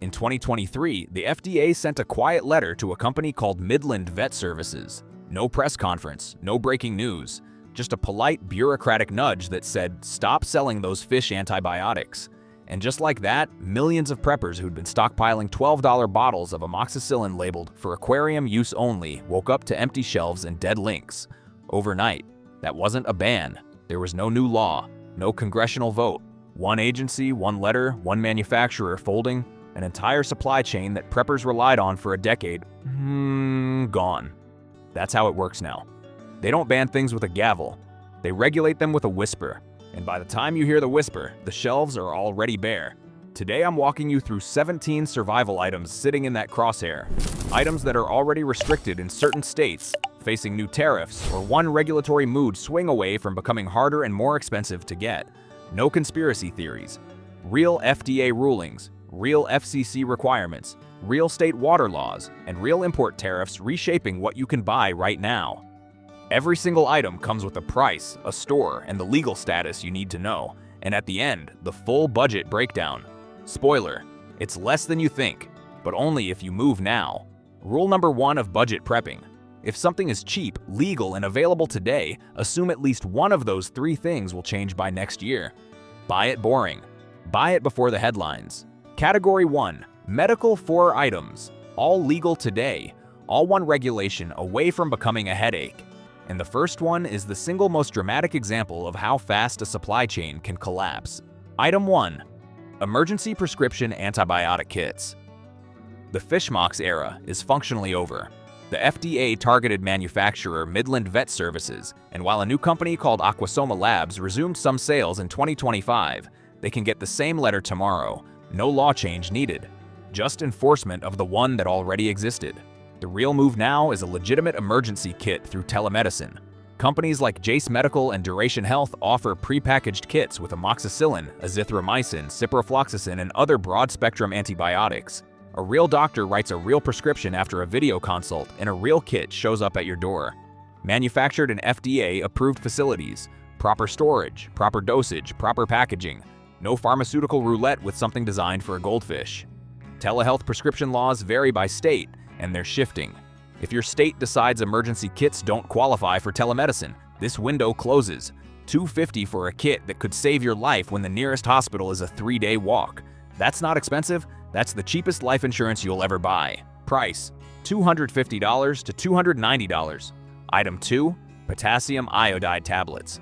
In 2023, the FDA sent a quiet letter to a company called Midland Vet Services. No press conference, no breaking news, just a polite bureaucratic nudge that said, "Stop selling those fish antibiotics." And just like that, millions of preppers who'd been stockpiling $12 bottles of amoxicillin labeled for aquarium use only woke up to empty shelves and dead links. Overnight. That wasn't a ban. There was no new law, no congressional vote. One agency, one letter, one manufacturer folding, an entire supply chain that preppers relied on for a decade, gone. That's how it works now. They don't ban things with a gavel. They regulate them with a whisper. And by the time you hear the whisper, the shelves are already bare. Today I'm walking you through 17 survival items sitting in that crosshair. Items that are already restricted in certain states, facing new tariffs, or one regulatory mood swing away from becoming harder and more expensive to get. No conspiracy theories. Real FDA rulings, real FCC requirements, real state water laws, and real import tariffs reshaping what you can buy right now. Every single item comes with a price, a store, and the legal status you need to know. And at the end, the full budget breakdown. Spoiler, it's less than you think, but only if you move now. Rule number 1 of budget prepping. If something is cheap, legal, and available today, assume at least one of those 3 things will change by next year. Buy it boring. Buy it before the headlines. Category 1, medical 4 items, all legal today, all one regulation away from becoming a headache. And the first one is the single most dramatic example of how fast a supply chain can collapse. Item 1, emergency prescription antibiotic kits. The fishmox era is functionally over. The FDA-targeted manufacturer Midland Vet Services, and while a new company called Aquasoma Labs resumed some sales in 2025, they can get the same letter tomorrow. No law change needed, just enforcement of the one that already existed. The real move now is a legitimate emergency kit through telemedicine. Companies like Jace Medical and Duration Health offer prepackaged kits with amoxicillin, azithromycin, ciprofloxacin, and other broad-spectrum antibiotics. A real doctor writes a real prescription after a video consult, and a real kit shows up at your door. Manufactured in FDA-approved facilities, proper storage, proper dosage, proper packaging. No pharmaceutical roulette with something designed for a goldfish. Telehealth prescription laws vary by state, and they're shifting. If your state decides emergency kits don't qualify for telemedicine, this window closes. $250 for a kit that could save your life when the nearest hospital is a 3-day walk. That's not expensive, that's the cheapest life insurance you'll ever buy. Price, $250 to $290. Item 2, potassium iodide tablets.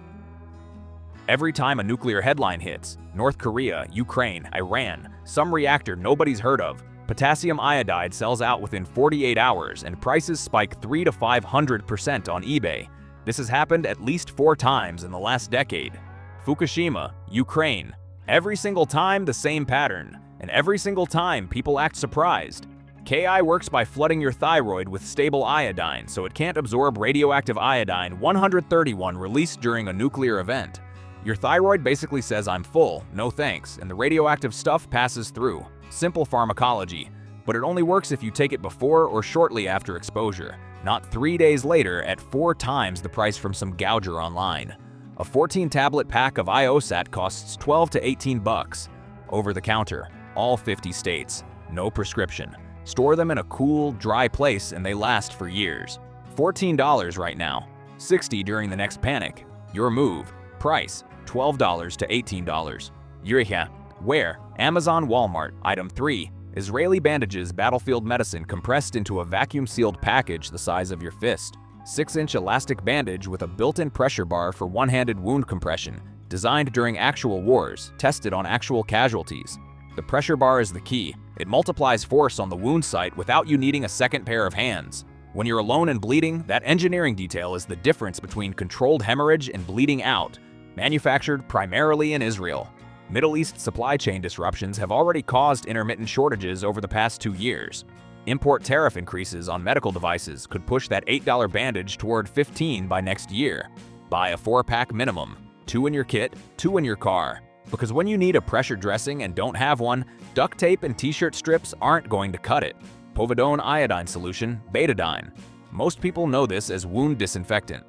Every time a nuclear headline hits, North Korea, Ukraine, Iran, some reactor nobody's heard of, potassium iodide sells out within 48 hours and prices spike 300 to 500% on eBay. This has happened at least 4 times in the last decade. Fukushima, Ukraine. Every single time the same pattern, and every single time people act surprised. KI works by flooding your thyroid with stable iodine so it can't absorb radioactive iodine 131 released during a nuclear event. Your thyroid basically says I'm full, no thanks, and the radioactive stuff passes through. Simple pharmacology, but it only works if you take it before or shortly after exposure, not 3 days later at 4 times the price from some gouger online. A 14-tablet pack of IOSAT costs $12 to $18. Over the counter, all 50 states, no prescription. Store them in a cool, dry place and they last for years. $14 right now, $60 during the next panic. Your move. Price, $12 to $18. Yuriha. Where? Amazon, Walmart. Item 3. Israeli bandages battlefield medicine compressed into a vacuum-sealed package the size of your fist. 6-inch elastic bandage with a built-in pressure bar for one-handed wound compression. Designed during actual wars, tested on actual casualties. The pressure bar is the key. It multiplies force on the wound site without you needing a second pair of hands. When you're alone and bleeding, that engineering detail is the difference between controlled hemorrhage and bleeding out. Manufactured primarily in Israel. Middle East supply chain disruptions have already caused intermittent shortages over the past 2 years. Import tariff increases on medical devices could push that $8 bandage toward $15 by next year. Buy a 4-pack minimum, 2 in your kit, 2 in your car. Because when you need a pressure dressing and don't have one, duct tape and t-shirt strips aren't going to cut it. Povidone iodine solution, betadine. Most people know this as wound disinfectant.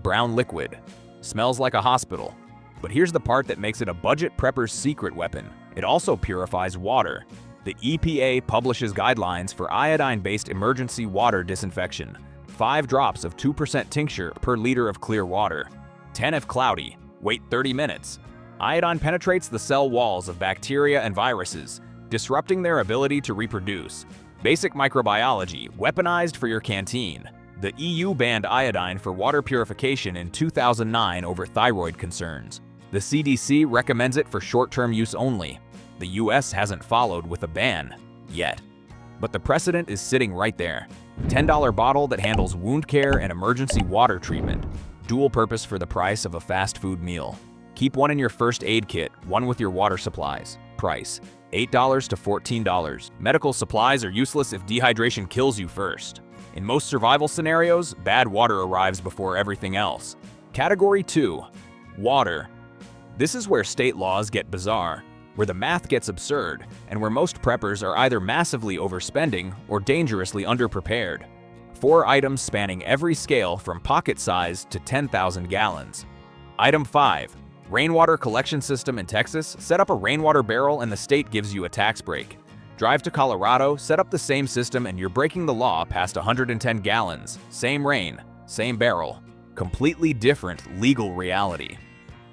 Brown liquid. Smells like a hospital. But here's the part that makes it a budget prepper's secret weapon. It also purifies water. The EPA publishes guidelines for iodine-based emergency water disinfection. 5 drops of 2% tincture per liter of clear water. 10 if cloudy. Wait 30 minutes. Iodine penetrates the cell walls of bacteria and viruses, disrupting their ability to reproduce. Basic microbiology, weaponized for your canteen. The EU banned iodine for water purification in 2009 over thyroid concerns. The CDC recommends it for short-term use only. The US hasn't followed with a ban, yet. But the precedent is sitting right there. $10 bottle that handles wound care and emergency water treatment. Dual purpose for the price of a fast food meal. Keep one in your first aid kit, one with your water supplies. Price, $8 to $14. Medical supplies are useless if dehydration kills you first. In most survival scenarios, bad water arrives before everything else. Category 2. Water. This is where state laws get bizarre, where the math gets absurd, and where most preppers are either massively overspending or dangerously underprepared. 4 items spanning every scale from pocket size to 10,000 gallons. Item 5. Rainwater collection system in Texas. Set up a rainwater barrel and the state gives you a tax break. Drive to Colorado, set up the same system, and you're breaking the law past 110 gallons. Same rain, same barrel. Completely different legal reality.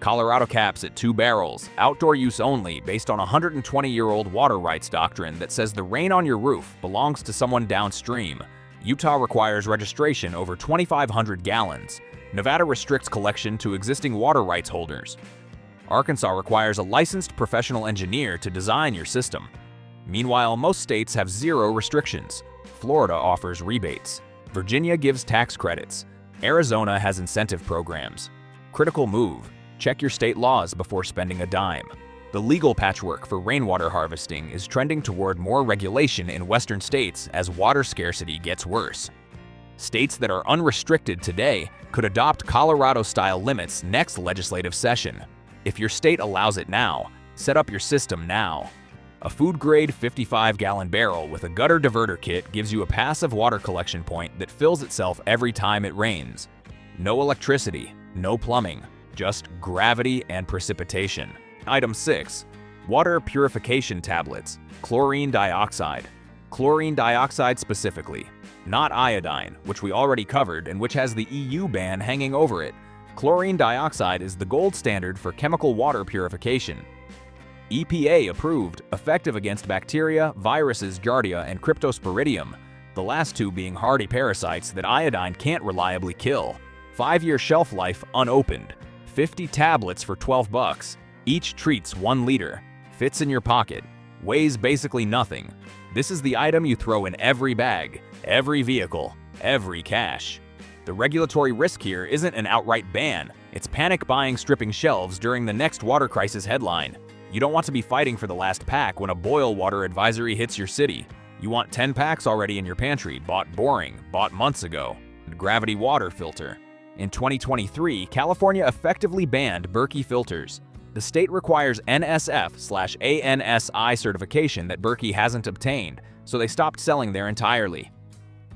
Colorado caps at 2 barrels, outdoor use only, based on a 120-year-old water rights doctrine that says the rain on your roof belongs to someone downstream. Utah requires registration over 2,500 gallons. Nevada restricts collection to existing water rights holders. Arkansas requires a licensed professional engineer to design your system. Meanwhile, most states have 0 restrictions. Florida offers rebates. Virginia gives tax credits. Arizona has incentive programs. Critical move. Check your state laws before spending a dime. The legal patchwork for rainwater harvesting is trending toward more regulation in western states as water scarcity gets worse. States that are unrestricted today could adopt Colorado-style limits next legislative session. If your state allows it now, set up your system now. A food-grade 55-gallon barrel with a gutter diverter kit gives you a passive water collection point that fills itself every time it rains. No electricity, no plumbing, just gravity and precipitation. Item 6. Water purification tablets. Chlorine dioxide. Chlorine dioxide specifically, not iodine, which we already covered and which has the EU ban hanging over it. Chlorine dioxide is the gold standard for chemical water purification. EPA approved, effective against bacteria, viruses, Giardia, and Cryptosporidium, the last 2 being hardy parasites that iodine can't reliably kill. 5-year shelf life unopened. 50 tablets for $12. Each treats 1 liter. Fits in your pocket. Weighs basically nothing. This is the item you throw in every bag, every vehicle, every cache. The regulatory risk here isn't an outright ban. It's panic buying stripping shelves during the next water crisis headline. You don't want to be fighting for the last pack when a boil water advisory hits your city. You want 10 packs already in your pantry, bought boring, bought months ago. Gravity water filter. In 2023, California effectively banned Berkey filters. The state requires NSF/ANSI certification that Berkey hasn't obtained, so they stopped selling there entirely.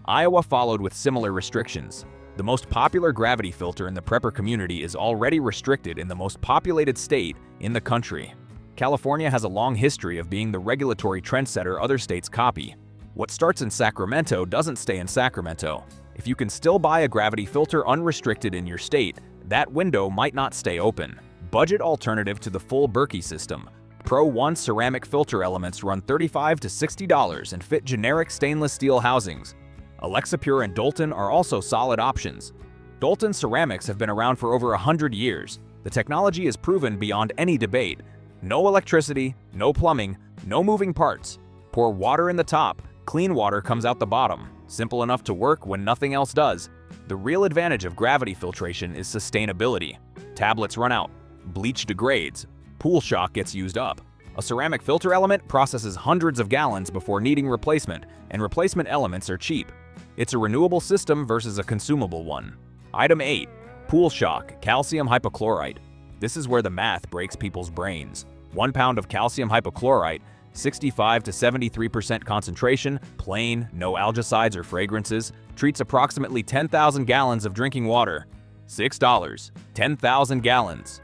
Iowa followed with similar restrictions. The most popular gravity filter in the prepper community is already restricted in the most populated state in the country. California has a long history of being the regulatory trendsetter other states copy. What starts in Sacramento doesn't stay in Sacramento. If you can still buy a gravity filter unrestricted in your state, that window might not stay open. Budget alternative to the full Berkey system. Pro 1 ceramic filter elements run $35 to $60 and fit generic stainless steel housings. Alexapure and Dolton are also solid options. Dolton ceramics have been around for over 100 years. The technology is proven beyond any debate. No electricity, no plumbing, no moving parts. Pour water in the top, clean water comes out the bottom. Simple enough to work when nothing else does. The real advantage of gravity filtration is sustainability. Tablets run out, bleach degrades, pool shock gets used up. A ceramic filter element processes hundreds of gallons before needing replacement, and replacement elements are cheap. It's a renewable system versus a consumable one. Item 8. Pool shock, calcium hypochlorite. This is where the math breaks people's brains. 1 pound of calcium hypochlorite, 65 to 73% concentration, plain, no algicides or fragrances, treats approximately 10,000 gallons of drinking water. $6. 10,000 gallons.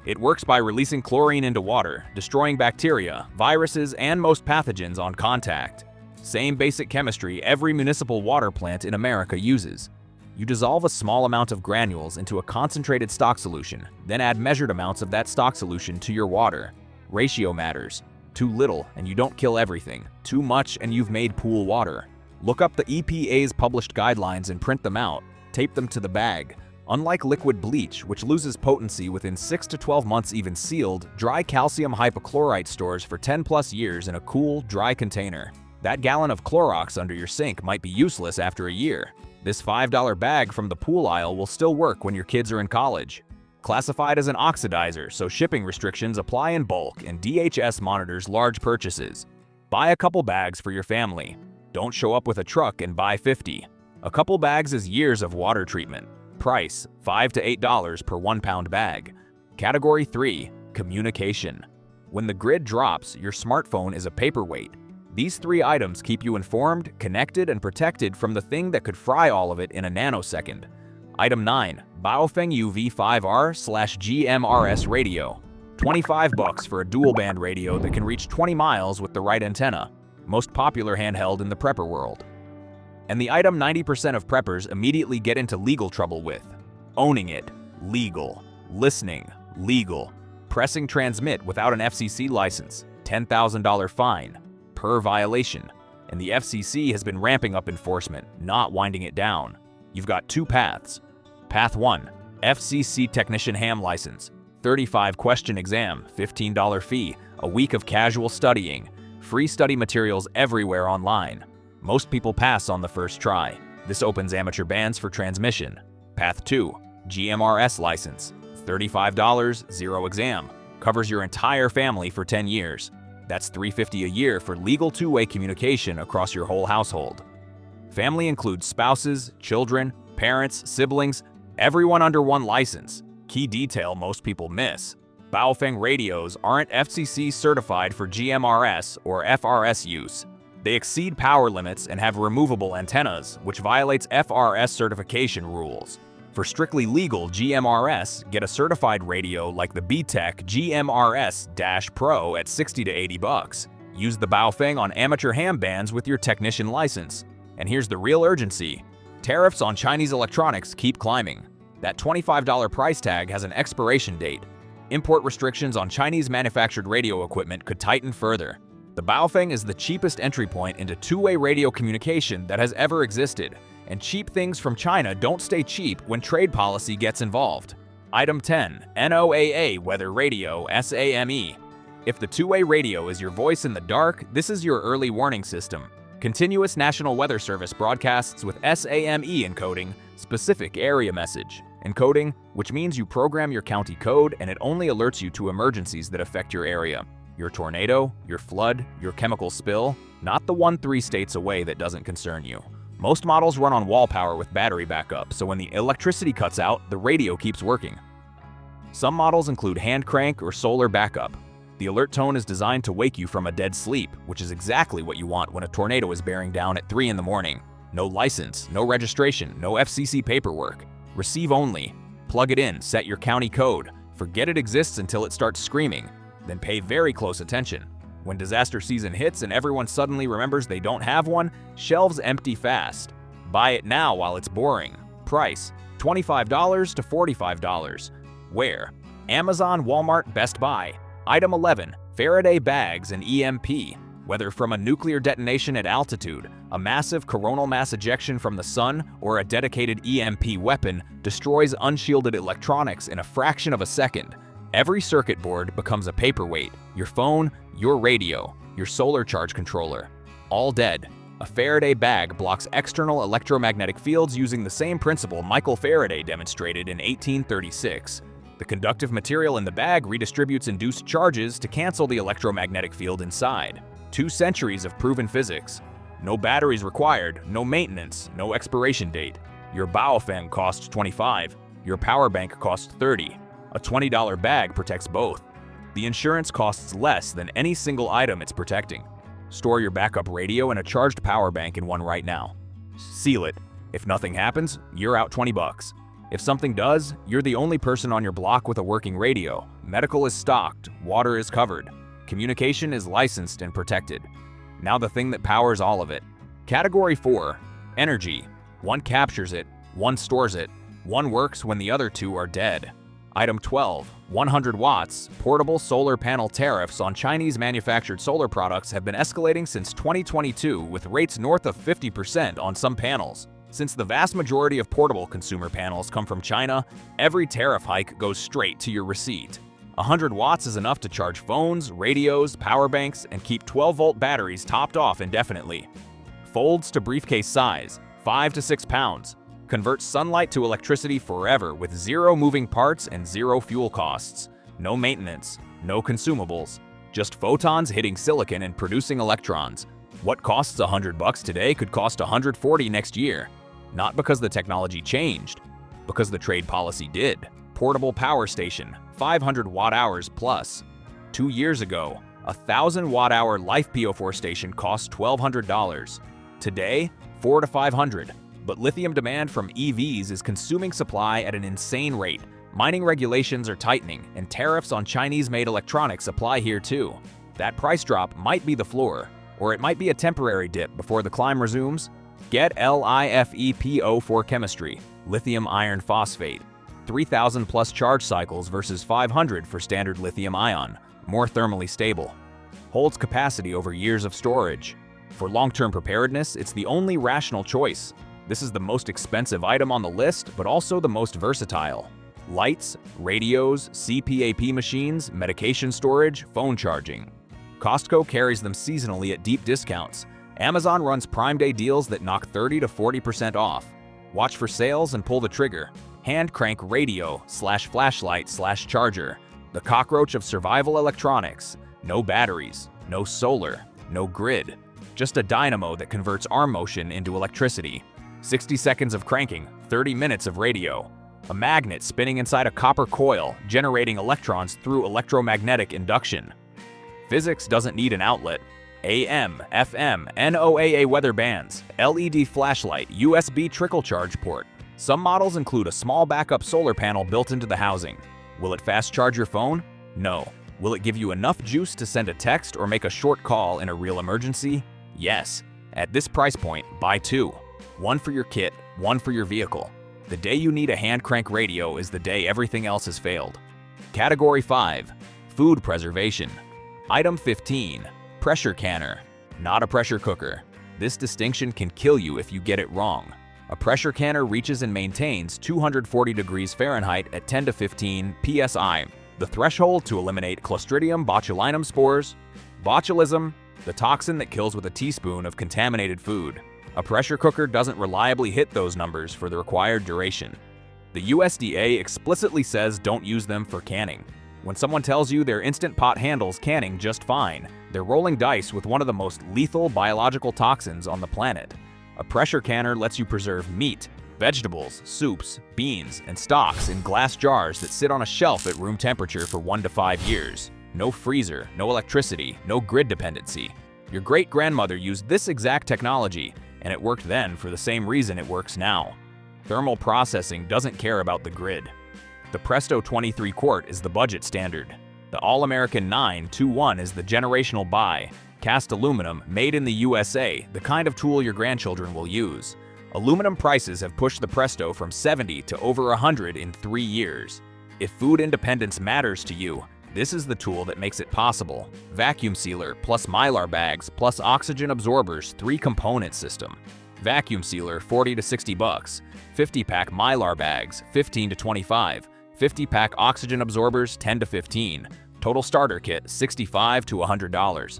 It works by releasing chlorine into water, destroying bacteria, viruses, and most pathogens on contact. Same basic chemistry every municipal water plant in America uses. You dissolve a small amount of granules into a concentrated stock solution, then add measured amounts of that stock solution to your water. Ratio matters. Too little and you don't kill everything. Too much and you've made pool water. Look up the EPA's published guidelines and print them out. Tape them to the bag. Unlike liquid bleach, which loses potency within 6 to 12 months even sealed, dry calcium hypochlorite stores for 10+ years in a cool, dry container. That gallon of Clorox under your sink might be useless after a year. This $5 bag from the pool aisle will still work when your kids are in college. Classified as an oxidizer, so shipping restrictions apply in bulk and DHS monitors large purchases. Buy a couple bags for your family. Don't show up with a truck and buy 50. A couple bags is years of water treatment. Price, $5 to $8 per 1-pound bag. Category 3, communication. When the grid drops, your smartphone is a paperweight. These 3 items keep you informed, connected, and protected from the thing that could fry all of it in a nanosecond. Item 9, Baofeng UV5R/GMRS radio. $25 for a dual-band radio that can reach 20 miles with the right antenna. Most popular handheld in the prepper world. And the item 90% of preppers immediately get into legal trouble with. Owning it, legal. Listening, legal. Pressing transmit without an FCC license, $10,000 fine. Per violation, and the FCC has been ramping up enforcement, not winding it down. You've got 2 paths. Path 1, FCC Technician Ham License, 35-question exam, $15 fee, a week of casual studying, free study materials everywhere online. Most people pass on the first try. This opens amateur bands for transmission. Path 2, GMRS license, $35, 0 exam, covers your entire family for 10 years. That's $350 a year for legal 2-way communication across your whole household. Family includes spouses, children, parents, siblings, everyone under one license. Key detail most people miss. Baofeng radios aren't FCC certified for GMRS or FRS use. They exceed power limits and have removable antennas, which violates FRS certification rules. For strictly legal GMRS, get a certified radio like the BTEC GMRS-Pro at $60 to $80. Use the Baofeng on amateur ham bands with your technician license. And here's the real urgency. Tariffs on Chinese electronics keep climbing. That $25 price tag has an expiration date. Import restrictions on Chinese manufactured radio equipment could tighten further. The Baofeng is the cheapest entry point into 2-way radio communication that has ever existed. And cheap things from China don't stay cheap when trade policy gets involved. Item 10, NOAA Weather Radio SAME. If the 2-way radio is your voice in the dark, this is your early warning system. Continuous National Weather Service broadcasts with SAME encoding, specific area message. Encoding, which means you program your county code and it only alerts you to emergencies that affect your area. Your tornado, your flood, your chemical spill, not the one 3 states away that doesn't concern you. Most models run on wall power with battery backup, so when the electricity cuts out, the radio keeps working. Some models include hand crank or solar backup. The alert tone is designed to wake you from a dead sleep, which is exactly what you want when a tornado is bearing down at 3 in the morning. No license, no registration, no FCC paperwork. Receive only. Plug it in, set your county code. Forget it exists until it starts screaming. Then pay very close attention. When disaster season hits and everyone suddenly remembers they don't have one, shelves empty fast. Buy it now while it's boring. Price, $25 to $45. Where? Amazon, Walmart, Best Buy. Item 11, Faraday bags and EMP. Whether from a nuclear detonation at altitude, a massive coronal mass ejection from the sun, or a dedicated EMP weapon, destroys unshielded electronics in a fraction of a second. Every circuit board becomes a paperweight. Your phone, your radio, your solar charge controller. All dead. A Faraday bag blocks external electromagnetic fields using the same principle Michael Faraday demonstrated in 1836. The conductive material in the bag redistributes induced charges to cancel the electromagnetic field inside. 2 centuries of proven physics. No batteries required, no maintenance, no expiration date. Your Baofeng costs $25. Your power bank costs $30. A $20 bag protects both. The insurance costs less than any single item it's protecting. Store your backup radio and a charged power bank in one right now. Seal it. If nothing happens, you're out $20. If something does, you're the only person on your block with a working radio. Medical is stocked, water is covered, communication is licensed and protected. Now the thing that powers all of it. Category 4, energy. One captures it, one stores it, one works when the other two are dead. Item 12, 100 watts, portable solar panel tariffs on Chinese manufactured solar products have been escalating since 2022 with rates north of 50% on some panels. Since the vast majority of portable consumer panels come from China, every tariff hike goes straight to your receipt. 100 watts is enough to charge phones, radios, power banks, and keep 12-volt batteries topped off indefinitely. Folds to briefcase size, 5 to 6 pounds. Converts sunlight to electricity forever with zero moving parts and zero fuel costs. No maintenance, no consumables. Just photons hitting silicon and producing electrons. What costs $100 today could cost $140 next year. Not because the technology changed, because the trade policy did. Portable power station, 500 watt-hours plus. 2 years ago, a 1,000 watt-hour Life PO4 station cost $1,200. Today, $400 to $500. But lithium demand from EVs is consuming supply at an insane rate. Mining regulations are tightening, and tariffs on Chinese-made electronics apply here too. That price drop might be the floor, or it might be a temporary dip before the climb resumes. Get LiFePO for chemistry, lithium iron phosphate. 3,000 plus charge cycles versus 500 for standard lithium ion, more thermally stable. Holds capacity over years of storage. For long-term preparedness, it's the only rational choice. This is the most expensive item on the list, but also the most versatile. Lights, radios, CPAP machines, medication storage, phone charging. Costco carries them seasonally at deep discounts. Amazon runs Prime Day deals that knock 30 to 40% off. Watch for sales and pull the trigger. Hand crank radio / flashlight / charger. The cockroach of survival electronics. No batteries, no solar, no grid. Just a dynamo that converts arm motion into electricity. 60 seconds of cranking, 30 minutes of radio. A magnet spinning inside a copper coil, generating electrons through electromagnetic induction. Physics doesn't need an outlet. AM, FM, NOAA weather bands, LED flashlight, USB trickle charge port. Some models include a small backup solar panel built into the housing. Will it fast charge your phone? No. Will it give you enough juice to send a text or make a short call in a real emergency? Yes. At this price point, buy two. One for your kit, one for your vehicle. The day you need a hand crank radio is the day everything else has failed. Category 5, food preservation. Item 15, pressure canner. Not a pressure cooker. This distinction can kill you if you get it wrong. A pressure canner reaches and maintains 240 degrees Fahrenheit at 10 to 15 psi, the threshold to eliminate Clostridium botulinum spores. Botulism, the toxin that kills with a teaspoon of contaminated food. A pressure cooker doesn't reliably hit those numbers for the required duration. The USDA explicitly says don't use them for canning. When someone tells you their Instant Pot handles canning just fine, they're rolling dice with one of the most lethal biological toxins on the planet. A pressure canner lets you preserve meat, vegetables, soups, beans, and stocks in glass jars that sit on a shelf at room temperature for 1 to 5 years. No freezer, no electricity, no grid dependency. Your great-grandmother used this exact technology, and it worked then for the same reason it works now. Thermal processing doesn't care about the grid. The Presto 23 quart is the budget standard. The All-American 921 is the generational buy. Cast aluminum, made in the USA, the kind of tool your grandchildren will use. Aluminum prices have pushed the Presto from 70 to over 100 in 3 years. If food independence matters to you, this is the tool that makes it possible. Vacuum sealer plus Mylar bags plus oxygen absorbers 3-component system. Vacuum sealer 40 to 60 bucks. 50-pack Mylar bags 15 to 25. 50-pack oxygen absorbers 10 to 15. Total starter kit $65 to $100.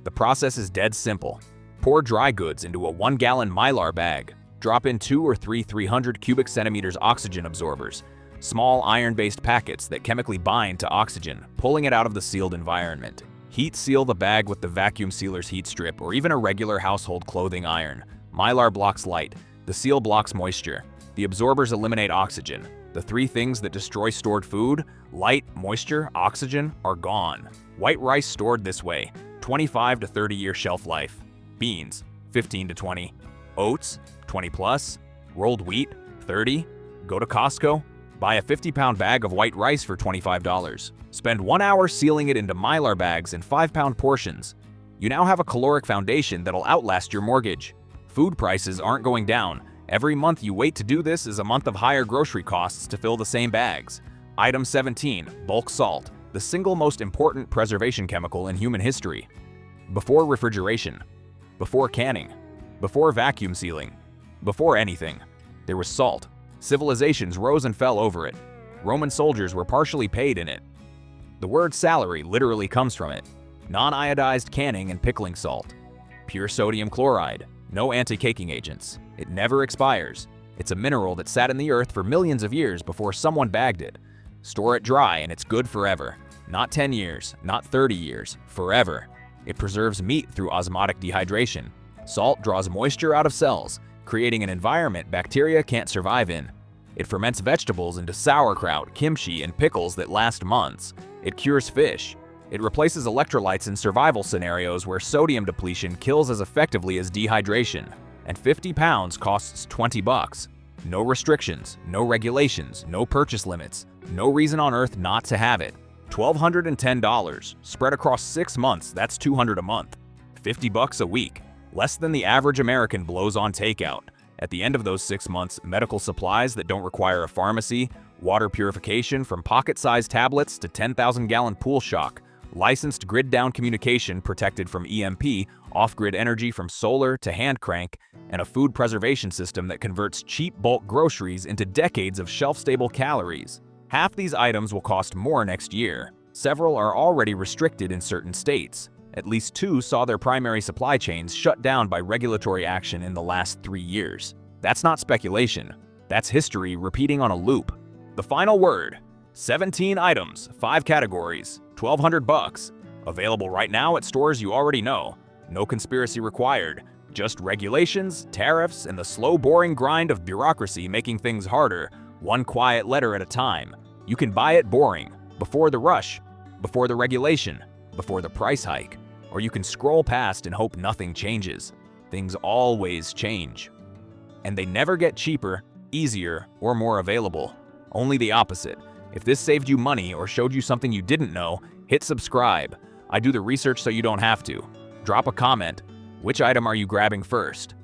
The process is dead simple. Pour dry goods into a 1-gallon Mylar bag. Drop in 2 or 3 300 cubic centimeters oxygen absorbers. Small iron-based packets that chemically bind to oxygen, pulling it out of the sealed environment. Heat seal the bag with the vacuum sealer's heat strip or even a regular household clothing iron. Mylar blocks light. The seal blocks moisture. The absorbers eliminate oxygen. The 3 things that destroy stored food, light, moisture, oxygen, are gone. White rice stored this way, 25 to 30 year shelf life. Beans, 15 to 20. Oats, 20 plus. Rolled wheat, 30. Go to Costco, buy a 50-pound bag of white rice for $25. Spend 1 hour sealing it into Mylar bags in 5-pound portions. You now have a caloric foundation that'll outlast your mortgage. Food prices aren't going down. Every month you wait to do this is a month of higher grocery costs to fill the same bags. Item 17. Bulk salt, the single most important preservation chemical in human history. Before refrigeration, before canning, before vacuum sealing, before anything, there was salt. Civilizations rose and fell over it. Roman soldiers were partially paid in it. The word salary literally comes from it. Non-iodized canning and pickling salt. Pure sodium chloride. No anti-caking agents. It never expires. It's a mineral that sat in the earth for millions of years before someone bagged it. Store it dry and it's good forever. Not 10 years, not 30 years, forever. It preserves meat through osmotic dehydration. Salt draws moisture out of cells, creating an environment bacteria can't survive in. It ferments vegetables into sauerkraut, kimchi, and pickles that last months. It cures fish. It replaces electrolytes in survival scenarios where sodium depletion kills as effectively as dehydration. And 50 pounds costs $20. No restrictions, no regulations, no purchase limits, no reason on earth not to have it. $1,210. Spread across 6 months, that's $200 a month. $50 a week. Less than the average American blows on takeout. At the end of those 6 months, medical supplies that don't require a pharmacy, water purification from pocket-sized tablets to 10,000-gallon pool shock, licensed grid-down communication protected from EMP, off-grid energy from solar to hand crank, and a food preservation system that converts cheap bulk groceries into decades of shelf-stable calories. Half these items will cost more next year. Several are already restricted in certain states. At least 2 saw their primary supply chains shut down by regulatory action in the last 3 years. That's not speculation. That's history repeating on a loop. The final word. 17 items, 5 categories, $1,200. Available right now at stores you already know. No conspiracy required. Just regulations, tariffs, and the slow, boring grind of bureaucracy making things harder, one quiet letter at a time. You can buy it boring, before the rush, before the regulation, before the price hike. Or you can scroll past and hope nothing changes. Things always change. And they never get cheaper, easier, or more available. Only the opposite. If this saved you money or showed you something you didn't know, hit subscribe. I do the research so you don't have to. Drop a comment. Which item are you grabbing first?